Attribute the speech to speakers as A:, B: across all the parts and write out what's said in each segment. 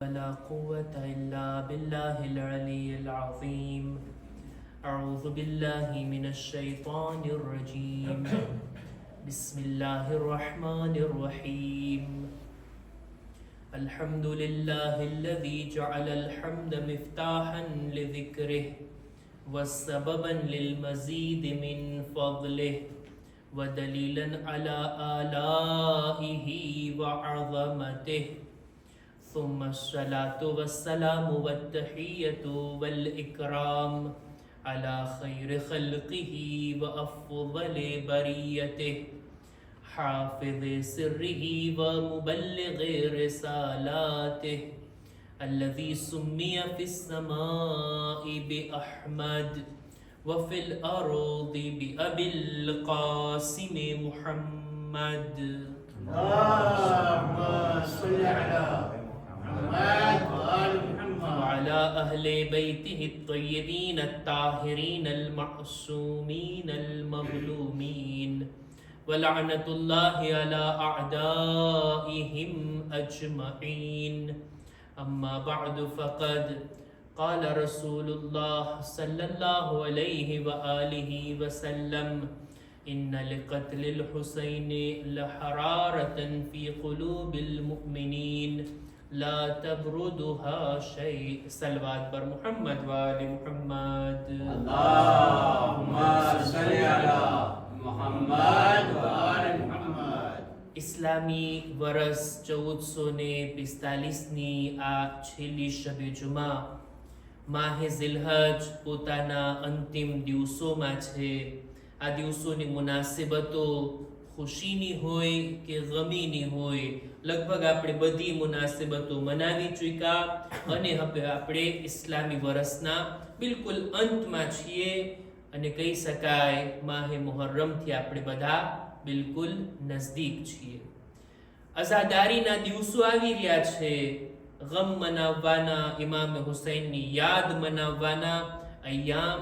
A: ولا قوة إلا بالله العلي العظيم. أعوذ بالله من الشيطان الرجيم. بسم الله الرحمن الرحيم. الحمد لله الذي جعل الحمد مفتاحا لذكره وسببا للمزيد من فضله ودليلا على آلائه وعظمته. ثم الصلاة والسلام والتحية والإكرام على خير خلقه وأفضل بريته حافظ سره ومبلغ رسالاته الذي سمي في السماء بأحمد وفي الأرض بأبي القاسم محمد.
B: اللهم صل على محمد وآل محمد
A: وعلى أهل بيته الطيبين الطاهرين المعصومين المظلومين ولعنة الله على أعدائهم أجمعين. أما بعد فقد قال رسول الله صلى الله عليه وآله وسلم: إن لقتل الحسين لحرارة في قلوب المؤمنين لا تبردها شيء. صلوات بر محمد وآل محمد.
B: اللهم صل على محمد وآل محمد.
A: ઇસ્લામી વર્ષ 1445ની આ છેલ્લી શબે જુમા માહે ઝિલહજ પોતાના અંતિમ દિવસોમાં છે. આ દિવસોની મુનાસિબતો ખુશીની હોય કે ગમીની હોય, લગભગ આપણે બધી મુનાસિબતો મનાવી ચૂક્યા અને હવે આપણે ઇસ્લામી વર્ષના બિલકુલ અંતમાં છીએ અને કહી શકાય માહે મુહર્રમથી આપણે બધા બિલકુલ નજદીક છીએ. અઝાદારીના દિવસો આવી રહ્યા છે. ગમ મનાવવાના, ઇમામ હુસૈનની યાદ મનાવવાના અય્યામ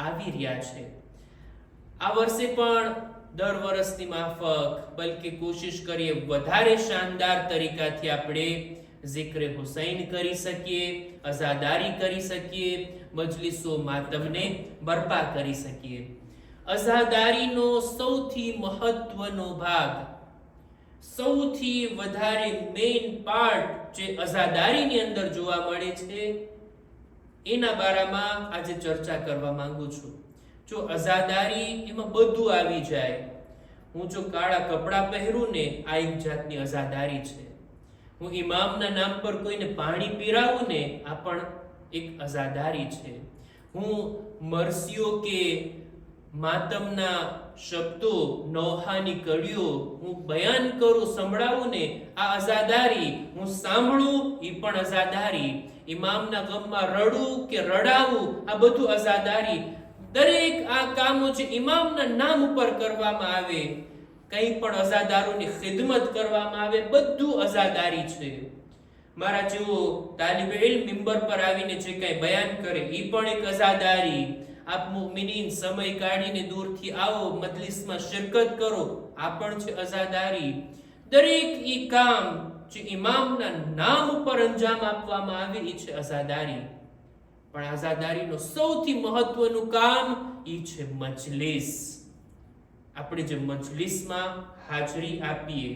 A: આવી રહ્યા છે. આ વર્ષે પણ દર વર્ષની માફક બલકે કોશિશ કરીએ વધારે શાનદાર તરીકાથી આપણે ઝિક્રે હુસૈન કરી શકીએ, અઝાદારી કરી શકીએ, મજલિસો માતમને બરપા કરી શકીએ. અઝાદારીનો સૌથી મહત્વનો ભાગ, સૌથી વધારે મેઇન પાર્ટ જે અઝાદારીની અંદર જોવા મળે છે એના બારામાં આજે ચર્ચા કરવા માંગુ છું. જો અઝાદારી એમાં બધું આવી જાય. હું જો કાળા કપડાં પહેરું ને, આ એક જાતની અઝાદારી છે. હું ઇમામના નામ પર કોઈને પાણી પીરાવું ને, આ પણ એક અઝાદારી છે. હું મરસીઓ કે માતમના શબ્દો, નોહાની કડીઓ હું બયાન કરું, સંભળાવું ને, આ અઝાદારી. હું સાંભળું, એ પણ અઝાદારી. ઇમામના ગમમાં રડું કે રડાવું, આ બધું અઝાદારી. દરેક આ કામો જે ઇમામના નામ ઉપર કરવામાં આવે, કંઈ પણ અઝાદારોની ખિદમત કરવામાં આવે, બધું અઝાદારી છે. મારા જેવો તાલિબ ઇલ્મ મિંબર પર આવીને જે કંઈ બયાન કરે, એ પણ એક અઝાદારી. આપ મુમિનીન સમય કાઢીને દૂરથી આવો, મજલિસમાં શિરકત કરો, આ પણ છે અઝાદારી. દરેક ઈ કામ જે ઇમામના નામ ઉપર અંજામ આપવામાં આવે, એ છે અઝાદારી. પણ અઝાદારીનો સૌથી મહત્વનું કામ એ છે મજલિસ. આપણે જે મજલિસમાં હાજરી આપીએ,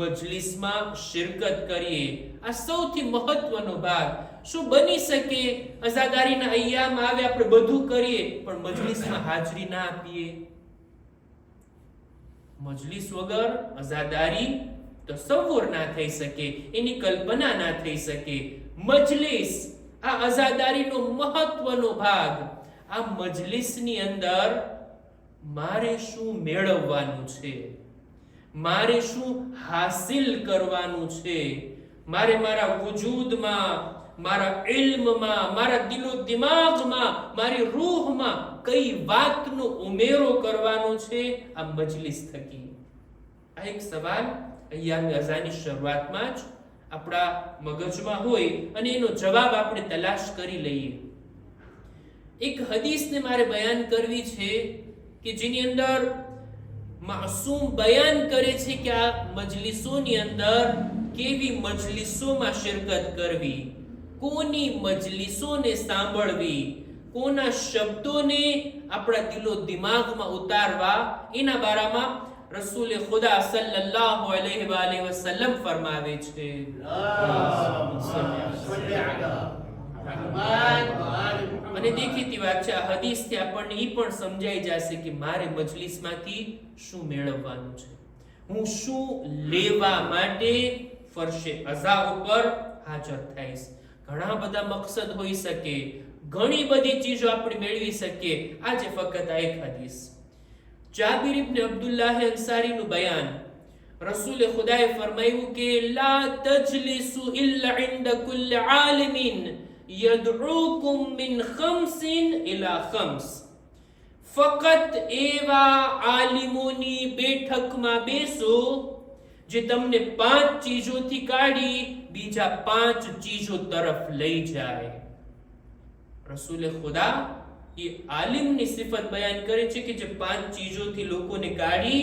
A: મજલિસમાં શિરકત કરીએ, આ સૌથી મહત્વનો ભાગ. શું બની શકે અઝાદારીના અય્યામ આવે, આપણે બધું કરીએ પણ મજલિસમાં હાજરી ના આપીએ? મજલિસ વગર અઝાદારી તસવ્વુર ના થઈ શકે, એની કલ્પના ના થઈ શકે. મજલિસ આ અઝાદારીનો મહત્વનો ભાગ. આ મજલિસની અંદર મારે શું મેળવવાનું છે, મારે શું હાસિલ કરવાનું છે, મારે મારા વજૂદમાં, મારા ઇલ્મમાં, મારા દિલો દિમાગમાં, મારી રૂહમાં કઈ વાતનો ઉમેરો કરવાનો છે આ મજલિસ થકી? આ એક સવાલ અય્યામે અઝાની શરૂઆતમાં જ આપણા મગજમાં હોય અને એનો જવાબ આપણે તલાશ કરી લઈએ. એક હદીસને મારે બયાન કરવી છે કે જેની અંદર માસૂમ બયાન કરે છે કે આ મજલિસોની અંદર કેવી મજલિસોમાં શિરકત કરવી, કોની મજલિસોને સાંભળવી, કોના શબ્દોને આપણા દિલો દિમાગમાં ઉતારવા, એના બારામાં રસૂલ ખુદા સલ્લલ્લાહુ અલૈહિ વસલ્લમ ફરમાવે છે. અને દેખીતી વાત છે, આ હદીસથી આપણને એ પણ સમજાઈ જશે કે મારે મજલિસમાંથી શું મેળવવાનું છે, હું શું લેવા માટે ફરશે અઝા ઉપર હાજર થઈશ. ઘણા બધા મકસદ હોઈ શકે, ઘણી બધી ચીજો આપણે મેળવી શકીએ. આજે ફક્ત આ એક હદીસ, જાબિર ઇબ્ન અબ્દુલ્લાહ અંસારીનું બયાન. રસૂલ ખુદાએ ફરમાયું કે લા તજલિસુ ઇલ્લા ઇન્દા કુલ્લી આલિમિન યદઉકુમ મિન ખમ્સિન ઇલા ખમ્સ. ફક્ત એવા આલિમોની બેઠકમાં બેસો જે તમને 5 ચીજોથી કાઢી બીજા 5 ચીજો તરફ લઈ જાય. રસૂલ ખુદા એ આલિમની સિફત બયાન કરે છે કે જે 5 ચીજોથી લોકોને કાઢી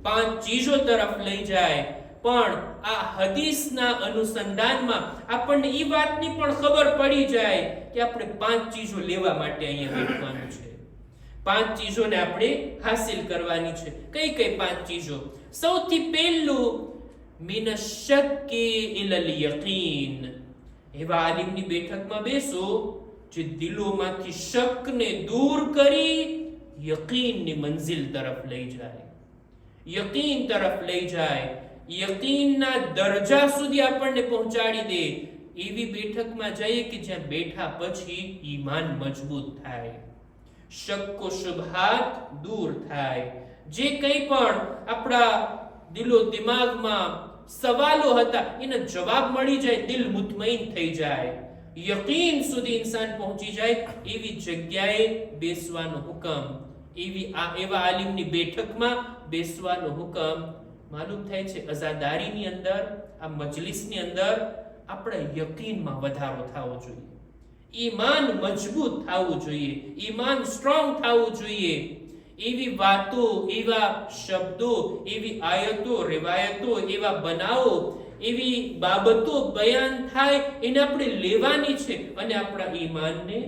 A: 5 ચીજો તરફ લઈ જાય. પણ આ હદીસના અનુસંધાનમાં આપણને એ વાતની પણ ખબર પડી જાય કે આપણે 5 ચીજો લેવા માટે અહીંયા બેઠવાનું છે, 5 ચીજોને આપણે હાસિલ કરવાની છે. કઈ કઈ 5 ચીજો? સૌથી પહેલું, મિન શક્કી ઇલલ યકીન. એવા આલિમની બેઠકમાં બેસો જે દિલોમાંથી શકને દૂર કરી યકીનની મંઝિલ તરફ લઈ જાય, યકીન તરફ લઈ જાય, યકીનના દરજા સુધી આપણને પહોંચાડી દે. એવી બેઠકમાં જઈએ કે જ્યાં બેઠા પછી ઈમાન મજબૂત થાય, શક્કો શુબહાત દૂર થાય, જે કંઈ પણ આપણા દિલો દિમાગમાં સવાલો હતા એનો જવાબ મળી જાય, દિલ મુતમઈન થઈ જાય, યકીન સુધી ઇન્સાન પહોંચી જાય. એવી જગ્યાએ બેસવાનો હુકમ, એવા આલિમની બેઠકમાં બેસવાનો હુકમ. માલુમ થાય છે અઝાદારીની અંદર, આ મજલિસની અંદર આપણા યકીનમાં વધારો થવો જોઈએ, ઈમાન મજબૂત થવું જોઈએ, ઈમાન સ્ટ્રોંગ થવું જોઈએ. એવી વાતો, એવા શબ્દો, એવી આયતો, riવાયતો, એવા બનાવો, એવી બાબતો બયાન થાય એને આપણે લેવાની છે અને આપણા ઈમાનને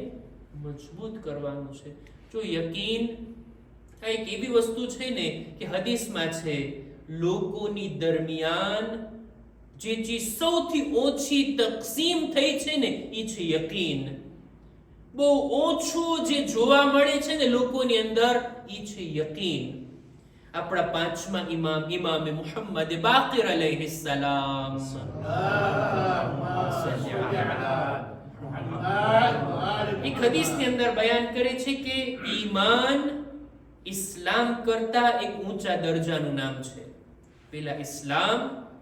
A: મજબૂત કરવાનું છે. જો યકીન એક એવી વસ્તુ છે ને કે હદીસમાં છે, લોકોની દરમિયાન જે ચીજ સૌથી ઓછી તકસીમ થઈ છે ને એ છે યકીન. બહુ ઓછું જે જોવા મળે છે ને લોકોની અંદર એ છે યકીન. આપણા 5મા ઇમામ ઇમામે મુહમ્મદ બાકિર અલૈહિ સલામ એક હદીસની અંદર બયાન કરે છે કે ઈમાન ઇસ્લામ કરતા એક ઊંચા દરજાનું નામ છે. પહેલા ઇસ્લામ,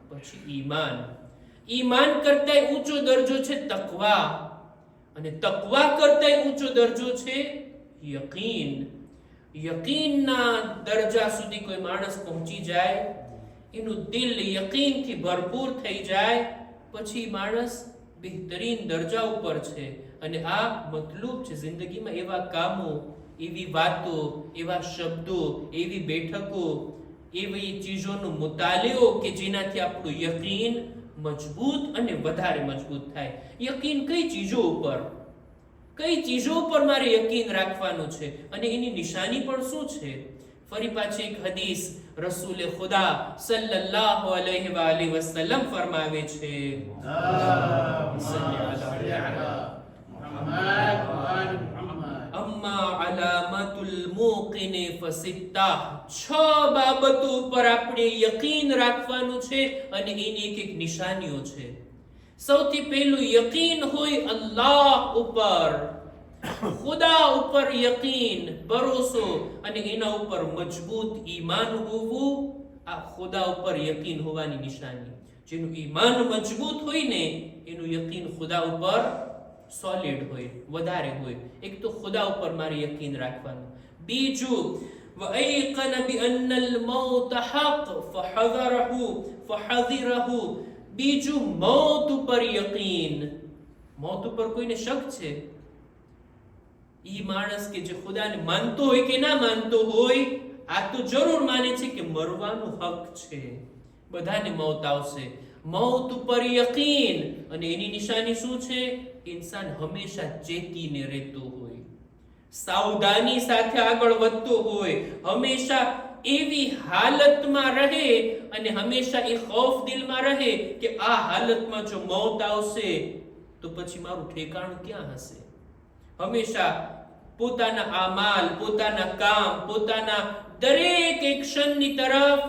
A: પછી ઈમાન. ઈમાન કરતા ઊંચો દરજો છે તકવા, અને તકવા કરતા ઊંચો દરજો છે યકીન. યકીનના દરજા સુધી કોઈ માણસ પહોંચી જાય, એનું દિલ યકીનથી ભરપૂર થઈ જાય, પછી માણસ બહેતરીન દરજા ઉપર છે. અને આ મતલૂબ છે જિંદગીમાં એવા કામો, એવી વાતો, એવા શબ્દો, એવી બેઠકો, એવી ચીજોનો મુતાલિઓ કે જેનાથી આપણું યકીન મજબૂત અને વધારે મજબૂત થાય. યકીન કઈ ચીજો ઉપર, કઈ ચીજો ઉપર મારે યકીન રાખવાનું છે અને એની નિશાની પણ શું છે? ફરી પાછી એક હદીસ રસૂલે ખુદા સલ્લલ્લાહુ અલૈહિ વસલ્લમ ફરમાવે છે, અમ્મા અલામતુલ મુકિન ફસિત્તા. 6 બાબતો ઉપર આપણે યકીન રાખવાનું છે અને એની એક નિશાનીઓ છે. સૌથી પહેલું યકીન હોય અલ્લાહ ઉપર, ખુદા ઉપર યકીન, ભરોસો, અને એના ઉપર મજબૂત ઈમાન હોવું. આ ખુદા ઉપર યકીન હોવાની નિશાની. જેનું ઈમાન મજબૂત હોય ને એનું યકીન ખુદા ઉપર સોલિડ હોય, વધારે હોય. એક તો ખુદા ઉપર મારે યકીન રાખવાનું. બીજું, વઅયકન બિઅન્ન અલ-મૌત હક ફહذرહુ. બીજું, મૌત ઉપર યકીન. મૌત ઉપર કોઈને શક છે? ઈ માણસ કે જે ખુદાને માનતો હોય કે ના માનતો હોય, આ તો જરૂર માને છે કે મરવાનું હક છે, બધાને મૌત આવશે. મૌત ઉપર યકીન. અને એની નિશાની શું છે? ઇન્સાન હંમેશા ચેતીને રહેતો હોય, સાવધાની સાથે આગળ વધતો હોય, હંમેશા એવી હાલતમાં રહે અને હંમેશા એ ખૌફ દિલમાં રહે કે આ હાલતમાં જો મૌત આવશે તો પછી મારું ઠેકાણું ક્યાં હશે. હંમેશા પોતાના આમાલ, પોતાના કામ, પોતાના દરેક એક્શનની તરફ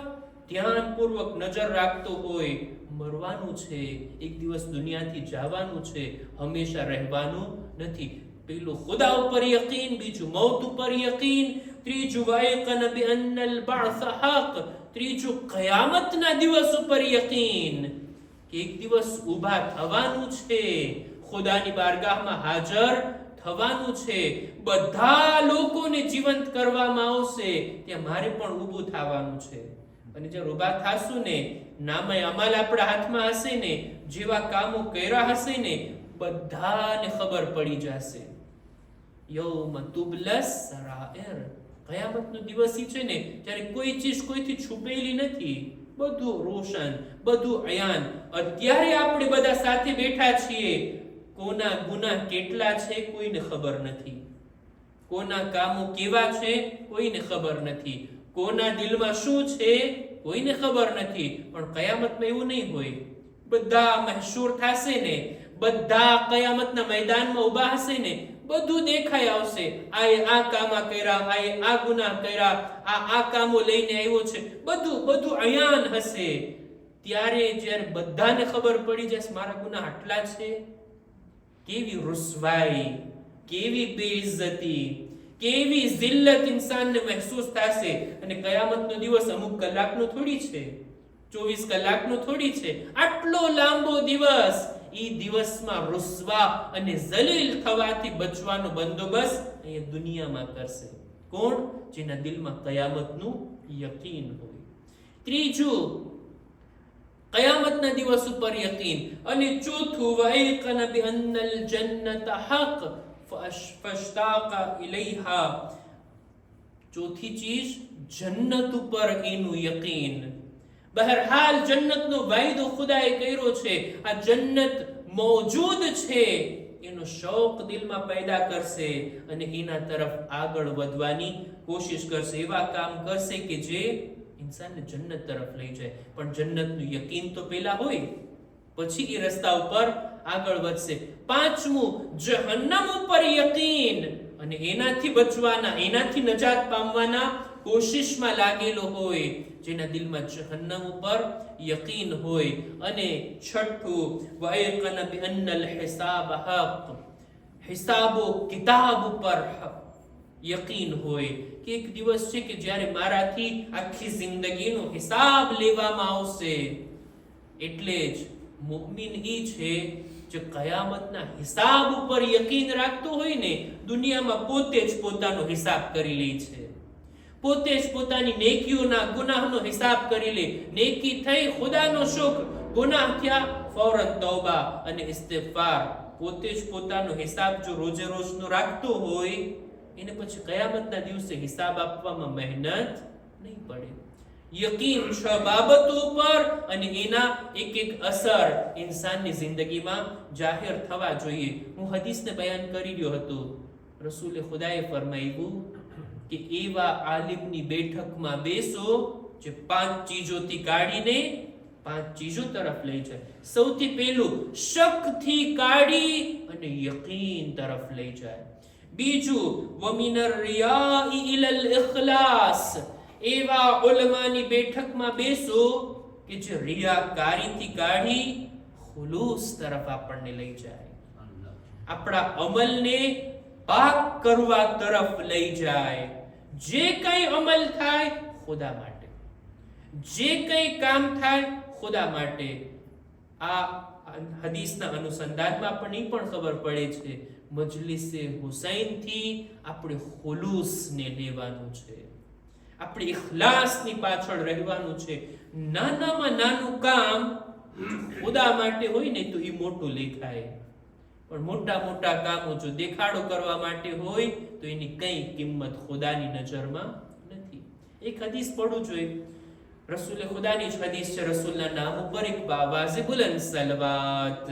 A: ધ્યાનપૂર્વક નજર રાખતો હોય. મરવાનું છે, એક દિવસ દુનિયાથી જવાનું છે, હંમેશા રહેવાનું નથી. પેલું ખુદા ઉપર યકીન, બીજું મૌત ઉપર યકીન, ત્રીજું વાયકન બિઅન્નલ બઅસ હક, ત્રીજું કયામતના દિવસ ઉપર યકીન કે એક દિવસ ઊભા થવાનું છે, ખુદાની બારગાહમાં હાજર થવાનું છે, બધા લોકોને જીવંત કરવામાં આવશે, ત્યાં મારે પણ ઊભું થવાનું છે. અને જ્યારે ઊભા થાશું ને, નામે અમલ આપણા હાથમાં હશે ને, જેવા કામો કર્યા હશે ને, બધાને ખબર પડી જશે. યૌમ તુબલસ સરાઇર, કયામતનો દિવસ છે ને ત્યારે કોઈ ચીજ કોઈથી છુપેલી નથી, બધું રોશન, બધું અયાન. અત્યારે આપણે બધા સાથે બેઠા છીએ, કોના ગુનાહ કેટલા છે કોઈને ખબર નથી, કોના કામો કેવા છે કોઈને ખબર નથી, કોના દિલમાં શું છે કોઈને ખબર નથી. પણ કયામતમાં એવું નહીં હોય. બધા મહશૂર થશે ને, બધા કયામતના મેદાનમાં ઊભા હશે ને, બધું દેખાઈ આવશે. આ કામા કર્યા, આ ગુનાહ કર્યા, આ કામો લઈને આવ્યો છે, બધું અયાન હશે. ત્યારે જ્યારે બધાને ખબર પડી જશે મારા ગુનાહ આટલા છે, કેવી રૂસવાઈ, કેવી બેઇજ્જતી, કેવી જિલ્લત ઇન્સાનને મહેસૂસ થશે. અને કયામતનો દિવસ અમુક કલાકનો થોડી છે, 24 કલાકનો થોડી છે, આટલો લાંબો દિવસ. ઈ દિવસમાં રૂસવા અને જલીલ થવાથી બચવાનો બંદોબસ્ત અહીંયા દુનિયામાં કરશે કોણ? જેના દિલમાં કયામતનું યકીન હોય. ત્રીજું, કયામતના દિવસ ઉપર યકીન. અને ચોથું, વૈકન બિઅન્નલ જન્નત હક ફશ્તાqa ઇલૈહા. ચોથી ચીજ, જન્નત ઉપર એનું યકીન. બહરહાલ જન્નતનો વાયદો ખુદાએ કર્યો છે, આ જન્નત મોજૂદ છે, એનો શૌક દિલમાં પેદા કરશે અને એના તરફ આગળ વધવાની કોશિશ કરશે, એવા કામ કરશે કે જે ઇન્સાનને જન્નત તરફ લઈ જાય. પણ જન્નતનું યકીન તો પહેલા હોય, પછી એ રસ્તા ઉપર આગળ વધશે. પાંચમું, જહન્નમ ઉપર યકીન. અને એનાથી બચવાના, એનાથી નજાત પામવાના કોશિશમાં લાગેલો હોય, જેના દિલમાં જહન્નમ ઉપર યકીન હોય. અને છઠ્ઠું, વયકન બિઅન્નલ હિસાબ હક. હિસાબો કિતાબ ઉપર યકીન હોય કે એક દિવસ છે કે જ્યારે મારાથી આખી જિંદગીનો હિસાબ લેવામાં આવશે. એટલે જ મુમિન ઈ છે જે કયામતના હિસાબ ઉપર યકીન રાખતો હોય ને, દુનિયામાં પોતે જ પોતાનો હિસાબ કરી લે છે, પોતે જ પોતાની નેકીઓના ગુનાહનો હિસાબ કરી લે. નેકી થઈ, ખુદાનો શુક્ર, ગુનાહ થયા, ફૌરન તૌબા અને ઇસ્તિગફાર. પોતે જ પોતાનો હિસાબ જો રોજે રોજનો રાખતો હોય, એને પછી કયામતના દિવસે હિસાબ આપવામાં મહેનત નહીં પડે. યકીન 6 બાબતો પર અને એના એક એક અસર ઇન્સાનની જિંદગીમાં જાહેર થવા જોઈએ. હું હદીસને બયાન કરી રહ્યો હતો. રસૂલે ખુદાએ ફરમાવ્યું કે એવા આલિમની બેઠકમાં બેસો જે 5 ચીજોથી કાઢીને 5 ચીજો તરફ લઈ જાય. સૌથી પહેલું, શકથી કાઢી અને યકીન તરફ લઈ જાય. બીજું, વમિનર રિયાઈ ઇલલ ઇખલાસ. એવા ઉલમાની બેઠકમાં બેસો કે જે રિયાકારીથી કાઢી ખુલૂસ તરફ આપણને લઈ જાય, આપણા અમલને પાક કરવા તરફ લઈ જાય. જે કંઈ અમલ થાય ખુદા માટે, જે કંઈ કામ થાય ખુદા માટે. આ હદીસના અનુસંધાનમાં પણ એ પણ ખબર પડે છે, મજલિસે હુસૈનથી આપણે ખુલૂસને લેવાનું છે, આપણે ઇખલાસની પાછળ રહેવાનું છે. નાનામાં નાનું કામ ખુદા માટે હોય ને તો એ મોટું લેખાય, પણ મોટા મોટા કામો જો દેખાડો કરવા માટે હોય તો એની કઈ કિંમત ખુદાની નજરમાં નથી. એક હદીસ પડું જોઈએ. રસૂલ ખુદાની જ હદીસ છે, રસૂલના નામ ઉપર એક બાવાઝે બુલંદ સલવાત.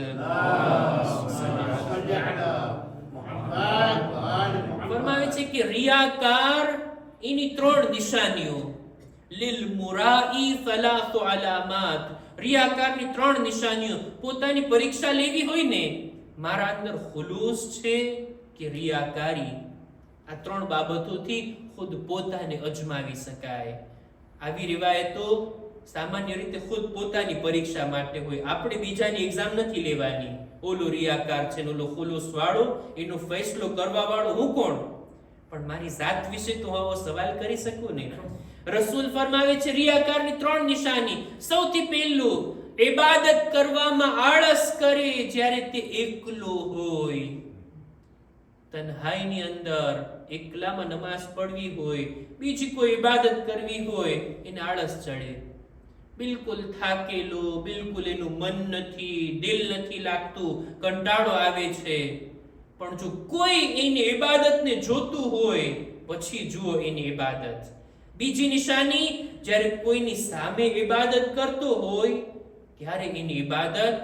A: ફરમાવે છે કે રિયાકાર એની 3 નિશાનીઓ. લિલ મુરાઈ સલાસુ અલામાત. રિયાકારની 3 નિશાનીઓ. પોતાની પરીક્ષા લેવી હોય ને, મારા અંદર ખુલૂસ છે કે રિયાકારી, આ 3 બાબતોથી ખુદ પોતાને અજમાવી શકાય. આવી રિવાયતો સામાન્ય રીતે ખુદ પોતાની પરીક્ષા માટે હોય. આપણે બીજાની એક્ઝામ નથી લેવાની. ઓલો રિયાકાર છે, ઓલો ખુલૂસ વાળો, એનો ફેસલો કરવા વાળો હું કોણ? પણ મારી જાત વિશે તો આવો સવાલ કરી શકું ને. રસૂલ ફરમાવે છે રિયાકારની 3 નિશાની. સૌથી પહેલું, ઇબાદત કરવામાં આળસ કરે જ્યારે તે એકલો હોય. તન્હાઈની અંદર એકલામાં નમાઝ પઢવી હોય, બીજી કોઈ ઇબાદત કરવી હોય, એને આળસ ચડે. બિલકુલ થાકેલો, બિલકુલ એનું મન નથી, દિલ નથી લાગતું, કંટાળો આવે છે. પણ જો કોઈ એની ઇબાદતને જોતું હોય, પછી જુઓ એની ઇબાદત. બીજી નિશાની, જ્યારે કોઈની સામે ઇબાદત કરતો હોય ત્યારે એની ઇબાદત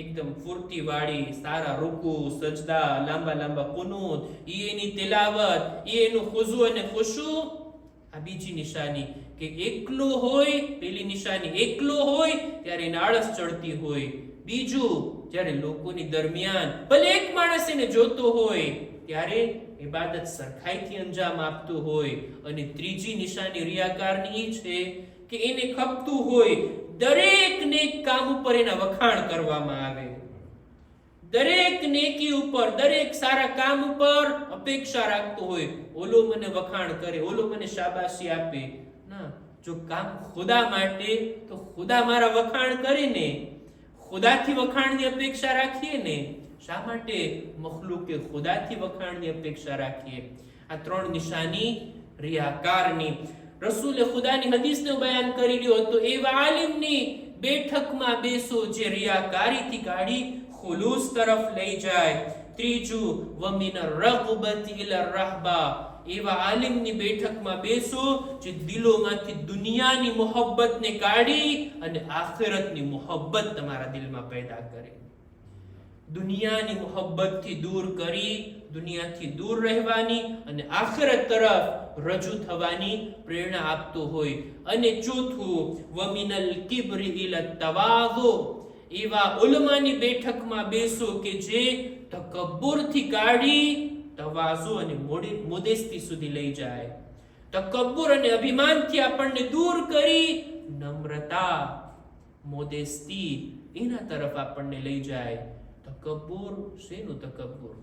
A: એકદમ ફૂર્તિ વાળી, સારા રૂકુ, સજદા, લાંબા લાંબા કુનૂત, એની તિલાવત, એનું ખુશુ અને ખુશુ. આ બીજી નિશાની કે એકલો હોય. પેલી નિશાની એકલો હોય ત્યારે એને આળસ ચડતી હોય. બીજું, જ્યારે લોકોની દરમિયાન ભલે એક માણસ એને જોતો હોય ત્યારે ઇબાદત સરખાઈથી અંજામ આપતો હોય. અને ત્રીજી નિશાની રિયાકારની છે કે એને ખપતું હોય દરેક નેક કામ ઉપર એના વખાણ કરવામાં આવે. દરેક નેકી ઉપર, દરેક સારા કામ ઉપર અપેક્ષા રાખતો હોય, ઓલો મને વખાણ કરે, ઓલો મને શાબાશી આપે. ના, જો કામ ખુદા માટે, તો ખુદા મારા વખાણ કરે ને. ખુદાથી વખાણની અપેક્ષા રાખીએ ને. શા માટે મખલુકે ખુદાથી વખાણની અપેક્ષા રાખીએ? આ 3 નિશાની રિયાકારની. રસૂલે ખુદાની હદીસને બયાન કરી રહ્યો હતો, એવા આલિમની બેઠકમાં બેસો જે રિયાકારીથી કાઢી ખુલૂસ તરફ લઈ જાય. ત્રીજું, વમિન રગબતી ઇલા રહબા. એવા આલિમની બેઠકમાં બેસો જે દિલોમાંથી દુનિયાની મોહબ્બતને કાઢી અને આખિરતની મોહબ્બત તમારા દિલમાં પેદા કરે. દુનિયાની મોહબ્બતથી દૂર કરી, દુનિયાથી દૂર રહેવાની અને આખિરત તરફ રજૂ થવાની પ્રેરણા આપતો હોય. અને ચોથું, વમિનલ કિબ્રી ઇલા તવાઝુ. એવા ઉલમાની બેઠકમાં બેસો કે જે તકબ્બુરથી કાઢી તવાઝુ અને મોદેસ્તી સુધી લઈ જાય. તકબ્બુર અને અભિમાનથી આપણને દૂર કરી નમ્રતા, મોદેસ્તી, એના તરફ આપણને લઈ જાય. તકબ્બુર, શેનું તકબ્બુર?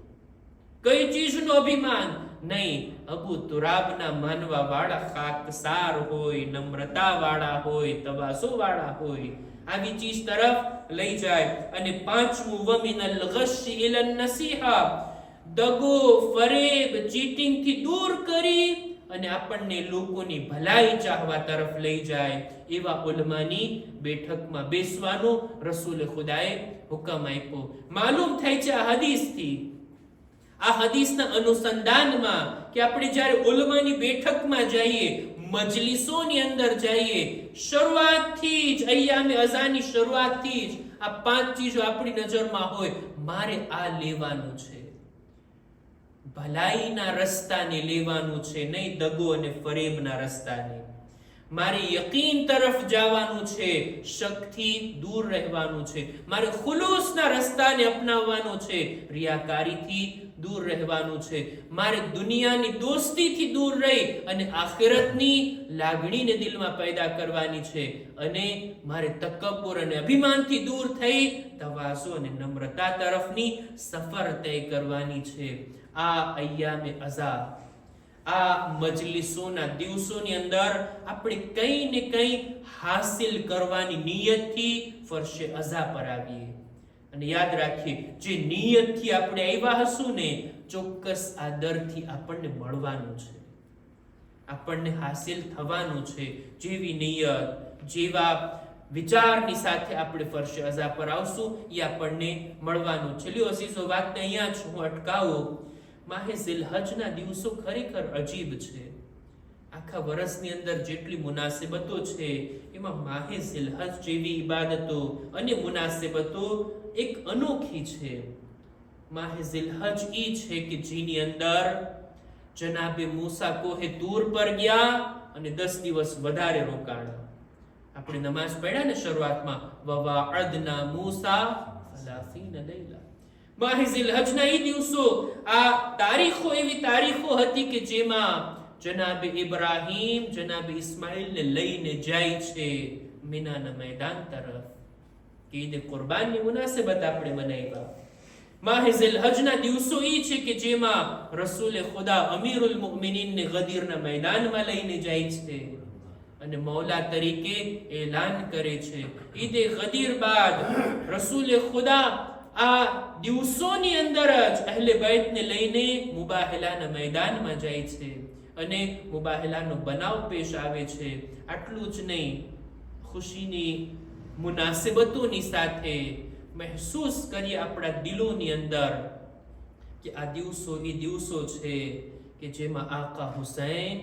A: કઈ ચીજનું અભિમાન? નહીં, અબુ તુરાબના માનવા વાળા ખાકસાર હોય, નમ્રતા વાળા હોય, તવાઝુ વાળા હોય, આવી ચીજ તરફ લઈ જાય. અને પાંચમું, વમિનલ ગશ્શી ઇલન નસીહા. દગો, ફરેબ, ચીટિંગ થી દૂર કરી અને આપણને લોકોની ભલાઈ ચાહવા તરફ લઈ જાય. એવા ઉલમાની બેઠકમાં બેસવાનો રસૂલ ખુદાએ હુકમ આપ્યો. માલુમ થાય છે આ હદીસથી, આ હદીસના અનુસંધાનમાં, કે આપણે જ્યારે ઉલમાની બેઠકમાં જઈએ, મજલિસોની અંદર જઈએ, શરૂઆતથી જ, અય્યામે અઝાની શરૂઆતથી જ આ 5 ચીજો આપણી નજરમાં હોય. મારે આ લેવાનું છે, ભલાઈના રસ્તાને લેવાનું છે, નહીં દગો અને ફરેબના રસ્તાને. મારે યકીન તરફ જવાનું છે, શકથી દૂર રહેવાનું છે. મારે ખુલૂસના રસ્તાને અપનાવવાનો છે, રિયાકારીથી દૂર રહેવાનું છે. મારે દુનિયાની દોસ્તીથી દૂર રહી અને આખિરતની લાગણીને દિલમાં પેદા કરવાની છે. અને મારે તકબ્બુર અને અભિમાનથી દૂર થઈ તવાઝુ અને નમ્રતા તરફની સફર તય કરવાની છે. આ અય્યામે અઝા, આ મજલિસોના દિવસોની અંદર આપણે કંઈ ને કંઈ હાસિલ કરવાની નિયતથી ફરશે અઝા પર આવીએ. અને યાદ રાખીએ, જે નિયતથી આપણે આવ્યા હશું ને, ચોક્કસ આ દરથી આપણને મળવાનું છે, આપણને હાસિલ થવાનું છે. જેવી નિયત, જેવા વિચારની સાથે આપણે ફરશે અઝા પર આવશું, એ આપણને મળવાનું છે. લ્યો અઝીઝો, વાતને અહીંયા જ હું અટકાવું. માહે ઝિલહજના દિવસો ખરેખર અજીબ છે. આખા વર્ષની અંદર જેટલી મુનાસિબતો છે એમાં માહે ઝિલહજ જેવી ઇબાદતો અને મુનાસિબતો એક અનોખી છે. માહે ઝિલહજ ઈ છે કે જેની અંદર જનાબે મૂસા કોહે તૂર પર ગયા અને 10 દિવસ વધારે રોકાણા. આપણે નમાઝ પઢ્યા ને શરૂઆતમાં, વવાઅદના મૂસા 30 લૈલા. માહે ઝિલહજના ઈ દિવસો, આ તારીખો એવી તારીખો હતી કે જેમાં જનાબે ઇબ્રાહીમ જનાબે ઇસ્માઇલને લઈને જાય છે મિનાના મેદાન તરફ. કે ઈદ કુરબાનની મુનાસિબત આપણે મનાવ્યા. માહે ઝિલહજના દિવસો ઈ છે કે જેમાં રસૂલે ખુદા અમીરુલ મુમિનીનને ગદીરના મેદાનમાં લઈને જાય છે અને મૌલા તરીકે એલાન કરે છે. ઈદે ગદીર બાદ રસૂલે ખુદા આ દિવસોની અંદર જ અહલે બૈતને લઈને મુબાહેલાના મેદાનમાં જાય છે અને મુબાહેલાનો બનાવ પેશ આવે છે. આટલું જ નહીં, ખુશીની મુનાસિબતોની સાથે મહેસૂસ કરીએ આપણા દિલોની અંદર કે આ દિવસો એ દિવસો છે કે જેમાં આકા હુસૈન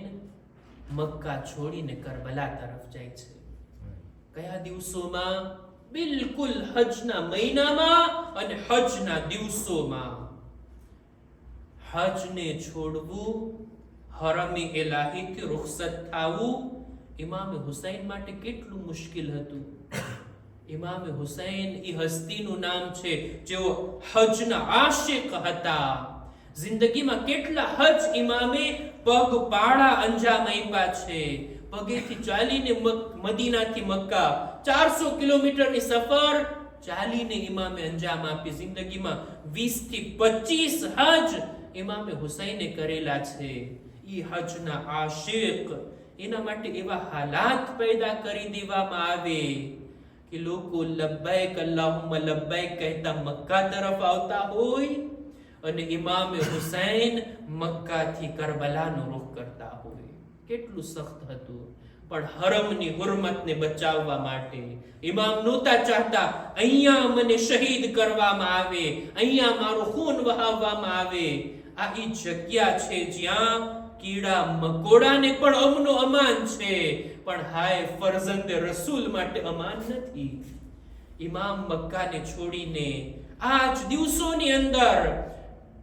A: મક્કા છોડીને કરબલા તરફ જાય છે. કયા દિવસોમાં? બિલકુલ હજના મહિનામાં અને હજના દિવસોમાં. હજને છોડવું, હરમે ઇલાહીથી રૂખસત થાવું ઇમામ હુસૈન માટે કેટલું મુશ્કેલ હતું. ઇમામ હુસૈન એ હસ્તીનું નામ છે જેઓ હજના આશિક હતા. જિંદગીમાં કેટલા હજ ઇમામે પગપાળા અંજામ આપ્યા છે. પગેથી ચાલીને મદીનાથી મક્કા 400 કિલોમીટરની સફર ચાલીને ઇમામે અંજામ આપી. જિંદગીમાં 20 થી 25 હજ ઇમામે હુસૈને કરેલા છે. ઈ હજના આશિક, એના માટે એવા હાલાત પેદા કરી દેવામાં આવે કે લોકો લબ્બૈક અલ્લાહુમ્મા લબ્બૈક કહેતા મક્કા તરફ આવતા હોય અને ઇમામે હુસૈન મક્કાથી કરબલાનો રૂખ કરતા હોય. કેટલું સખ્ત હતું. પણ હરમની હુરમતને બચાવવા માટે ઇમામ નહોતા ચાહતા અહીંયા મને શહીદ કરવામાં આવે, અહીંયા મારું ખૂન વહાવવામાં આવે. આ ઈ જગ્યા છે જ્યાં કીડા મકોડાને પણ અમનો અમાન છે, પણ હાય ફરઝંદે રસૂલ માટે અમાન નથી. ઇમામ મક્કાને છોડીને આ જ દિવસોની અંદર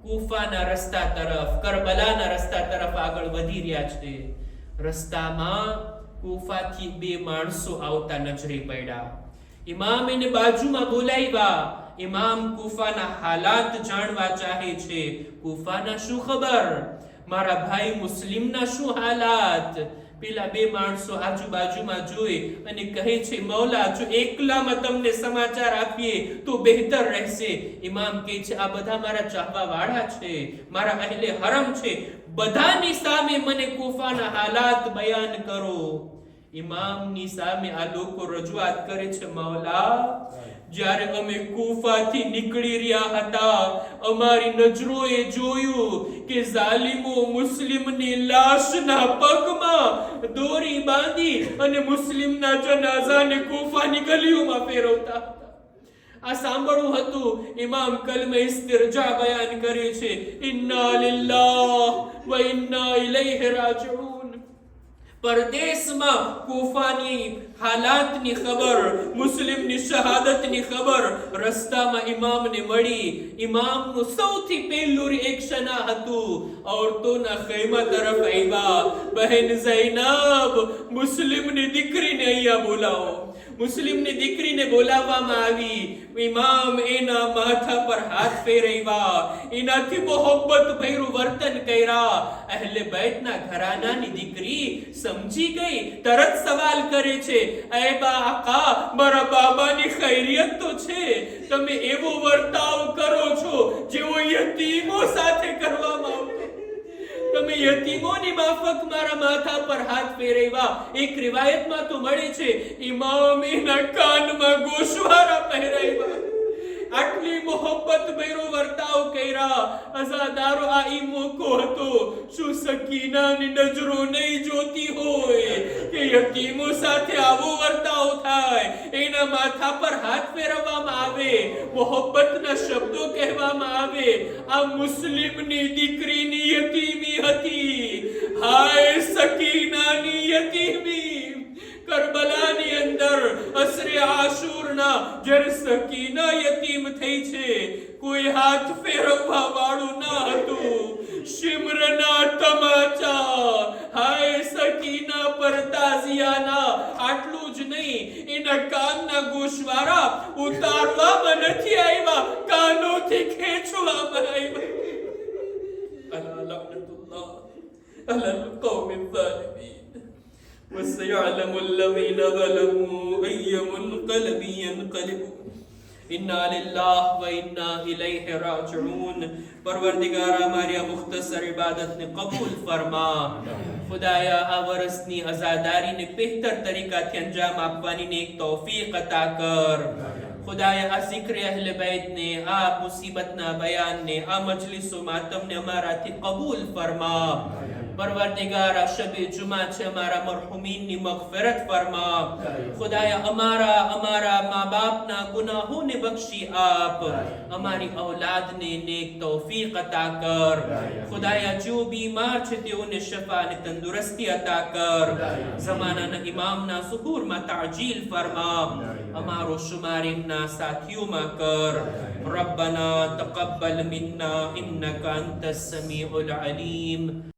A: કૂફાના રસ્તા તરફ, કરબલાના રસ્તા તરફ આગળ વધી રહ્યા છે. રસ્તામાં કૂફાથી 2 માણસો આવતા નજરે પડ્યા. ઇમામ એને બાજુમાં બોલાવ્યા. ઇમામ કૂફાના હાલાત જાણવા ચાહે છે. કૂફાના શું ખબર? મારા ભાઈ મુસ્લિમના શું હાલાત? પેલા 2 માણસો આજુબાજુમાં જોઈ અને કહે છે, મૌલા જો એકલામાં તમને સમાચાર આપીએ તો બહેતર રહેશે. ઇમામ કહે છે, આ બધા મારા ચાહવા વાળા છે, મારા અહેલે હરમ છે, બધાની સામે મને કૂફાના હાલાત બયાન કરો. ઇમામની સામે આ લોકો રજૂઆત કરે છે, મૌલા જ્યારે અમે કૂફાથી નીકળી રહ્યા હતા અમારી નજરોએ જોયું કે ઝાલિમો મુસ્લિમની લાશના પગમાં દોરી બાંધી અને મુસ્લિમના જનાઝાને કૂફાની ગલીઓમાં ફેરવતા હતા. આ સાંભળવું હતું. ઇમામ કલમે ઇસ્તિરજા બયાન કરે છે, ઇન્ના લિલ્લાહ વ ઇન્ના ઇલૈહિ રાજિઉન. પરદેશમાં કૂફાની હાલાતની ખબર, મુસ્લિમની શહાદતની ખબર રસ્તામાં ઇમામને મળી. ઇમામનું સૌથી પહેલું રિએક્શન આ હતું, औरतोના ખૈમા તરફ આવ્યા. બહેન ઝૈનબ, મુસ્લિમની દીકરીને અહીંયા બોલાવો. મુસ્લિમની દીકરીને બોલાવવામાં આવી. ઇમામ એના માથા પર હાથ ફેરવ્યા, એનાથી મોહબ્બત ભર્યું વર્તન કર્યા. અહેલે બૈતના ઘરાનાની દીકરી સમજી ગઈ, તરત સવાલ કરે છે, એ બા આકા, મારા બાબાની ખૈરિયત તો છે, તમે એવો વર્તાવ કરો છો જેવો યતીમો સાથે કરવામાં આવતો. તમે યતીમોની માફક મારા માથા પર હાથ ફેરવ્યા. એક રિવાયતમાં તો મળે છે ઇમામ એના કાનમાં ગોશવારા પહેરાવ્યા. આટલી મોહબ્બત ભર્યો વર્તાવ કર્યા. અઝાદારો આ ઈ મોકો હતો. શું સકીનાની નજરો નહીં જોતી હોય કે યતીમો સાથે આવો વર્તાવ થાય? એના એના માથા પર હાથ ફેરવવામાં આવે, મોહબ્બતના શબ્દો કહેવામાં આવે. આ મુસ્લિમની દીકરીની યતીમી હતી. હાય સકીનાની યતીમી. કરબલાની અંદર અસરે આશુરના જ્યારે સકીના યતીમ થઈ છે, કોઈ હાથ ફેરવવા વાળું ના હતું. શિમરના તમાચા હાય સકીના પર તાઝિયાના. આટલું જ નહીં, એના કાનના ગોશવારા ઉતારવામાં નથી આવ્યા, કાનોથી ખેંચવામાં આવ્યા. અલા લઅનતુલ્લાહ અલલ કૌમિલ ઝાલિમીન. وَسَيَعْلَمُ الَّذِينَ ظَلَمُوا أَيَّ مُنْقَلَبٍ يَنْقَلِبُونَ. اِنَّا لِلَّهِ وَإِنَّا إِلَيْهِ رَاجِعُونَ. پروردگار ہماری مختصر عبادت نے قبول فرما. خدایا આ વર્ષની આઝાદારીને બહેતર તરીકાથી અંજામ આપવાની ને એક તૌફીક અતા કર. ખુદાયા આ ઝિક્ર અહલે બૈતને, આ મુસીબતના બયાનને, આ મજલિસો માતમને અમારાથી કબૂલ ફરમા. પરવરદિગાર આ શબે જુમા છે, અમારા મરહુમીનની મગફિરત ફરમા. ખુદાયા અમારા મા બાપના ગુનાહોને બક્ષી આપ. અમારી ઔલાદને નેક તૌફીક અતા કર. ખુદાયા જો બીમાર છે તેઓને શફા અને તંદુરસ્તી અતા કર. ઝમાનાના ઇમામના ઝુહૂરમાં તાજીલ ફરમા. અમારો શુમાર એમના સાથીઓમાં કર. ربنا تقبل منا إنك أنت السميع العليم